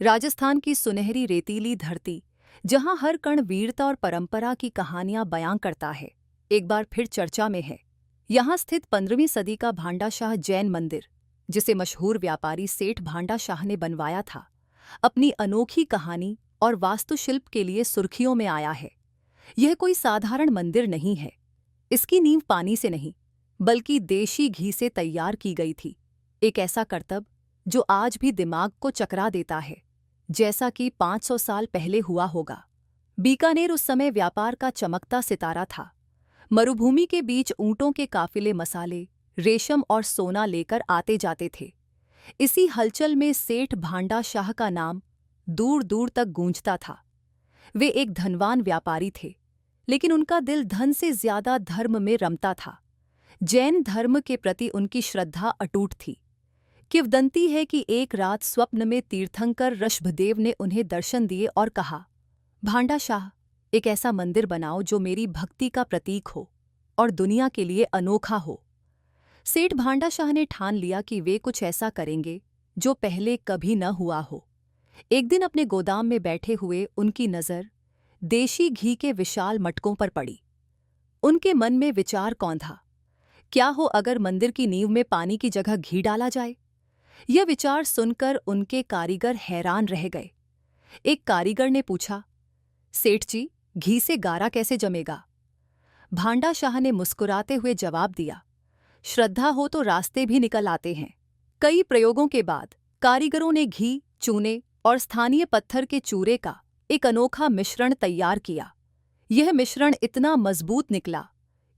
राजस्थान की सुनहरी रेतीली धरती, जहां हर कण वीरता और परंपरा की कहानियां बयां करता है, एक बार फिर चर्चा में है। यहां स्थित 15वीं सदी का भांडाशाह जैन मंदिर, जिसे मशहूर व्यापारी सेठ भांडाशाह ने बनवाया था, अपनी अनोखी कहानी और वास्तुशिल्प के लिए सुर्खियों में आया है। यह कोई साधारण मंदिर नहीं है। इसकी नींव पानी से नहीं, बल्कि देशी घी से तैयार की गई थी। एक ऐसा करतब जो आज भी दिमाग को चकरा देता है, जैसा कि 500 साल पहले हुआ होगा। बीकानेर उस समय व्यापार का चमकता सितारा था। मरुभूमि के बीच ऊंटों के काफिले मसाले, रेशम और सोना लेकर आते जाते थे। इसी हलचल में सेठ भांडा शाह का नाम दूर दूर तक गूंजता था। वे एक धनवान व्यापारी थे, लेकिन उनका दिल धन से ज्यादा धर्म में रमता था। जैन धर्म के प्रति उनकी श्रद्धा अटूट थी। किंवदंती है कि एक रात स्वप्न में तीर्थंकर ऋषभदेव ने उन्हें दर्शन दिए और कहा, भांडा शाह, एक ऐसा मंदिर बनाओ जो मेरी भक्ति का प्रतीक हो और दुनिया के लिए अनोखा हो। सेठ भांडा शाह ने ठान लिया कि वे कुछ ऐसा करेंगे जो पहले कभी न हुआ हो। एक दिन अपने गोदाम में बैठे हुए उनकी नज़र देशी घी के विशाल मटकों पर पड़ी। उनके मन में विचार कौंधा, क्या हो अगर मंदिर की नींव में पानी की जगह घी डाला जाए। यह विचार सुनकर उनके कारीगर हैरान रह गए। एक कारीगर ने पूछा, सेठ जी, घी से गारा कैसे जमेगा? भांडा शाह ने मुस्कुराते हुए जवाब दिया, श्रद्धा हो तो रास्ते भी निकल आते हैं। कई प्रयोगों के बाद कारीगरों ने घी, चूने और स्थानीय पत्थर के चूरे का एक अनोखा मिश्रण तैयार किया। यह मिश्रण इतना मजबूत निकला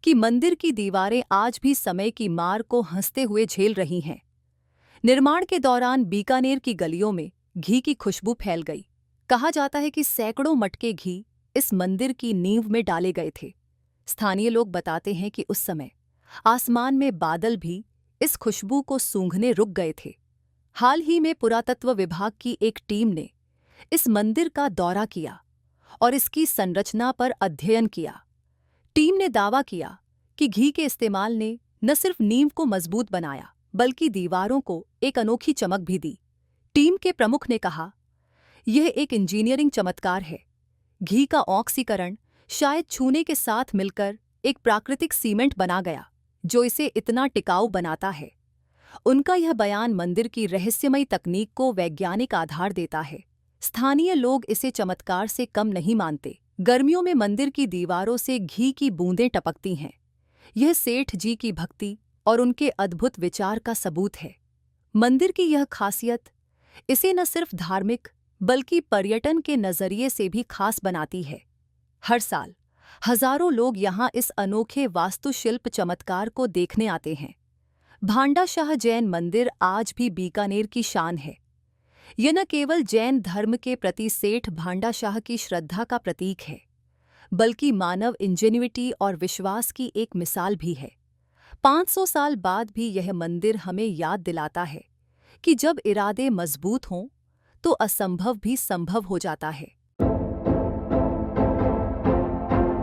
कि मंदिर की दीवारें आज भी समय की मार को हंसते हुए झेल रही हैं। निर्माण के दौरान बीकानेर की गलियों में घी की खुशबू फैल गई। कहा जाता है कि सैकड़ों मटके घी इस मंदिर की नींव में डाले गए थे। स्थानीय लोग बताते हैं कि उस समय आसमान में बादल भी इस खुशबू को सूंघने रुक गए थे। हाल ही में पुरातत्व विभाग की एक टीम ने इस मंदिर का दौरा किया और इसकी संरचना पर अध्ययन किया। टीम ने दावा किया कि घी के इस्तेमाल ने न सिर्फ नींव को मजबूत बनाया, बल्कि दीवारों को एक अनोखी चमक भी दी। टीम के प्रमुख ने कहा, यह एक इंजीनियरिंग चमत्कार है। घी का ऑक्सीकरण शायद छूने के साथ मिलकर एक प्राकृतिक सीमेंट बना गया, जो इसे इतना टिकाऊ बनाता है। उनका यह बयान मंदिर की रहस्यमयी तकनीक को वैज्ञानिक आधार देता है। स्थानीय लोग इसे चमत्कार से कम नहीं मानते। गर्मियों में मंदिर की दीवारों से घी की बूंदें टपकती हैं। यह सेठ जी की भक्ति और उनके अद्भुत विचार का सबूत है। मंदिर की यह खासियत इसे न सिर्फ धार्मिक बल्कि पर्यटन के नज़रिए से भी खास बनाती है। हर साल हजारों लोग यहाँ इस अनोखे वास्तुशिल्प चमत्कार को देखने आते हैं। भांडा शाह जैन मंदिर आज भी बीकानेर की शान है। यह न केवल जैन धर्म के प्रति सेठ भांडा शाह की श्रद्धा का प्रतीक है, बल्कि मानव इंजेन्युइटी और विश्वास की एक मिसाल भी है। 500 साल बाद भी यह मंदिर हमें याद दिलाता है कि जब इरादे मजबूत हों तो असंभव भी संभव हो जाता है।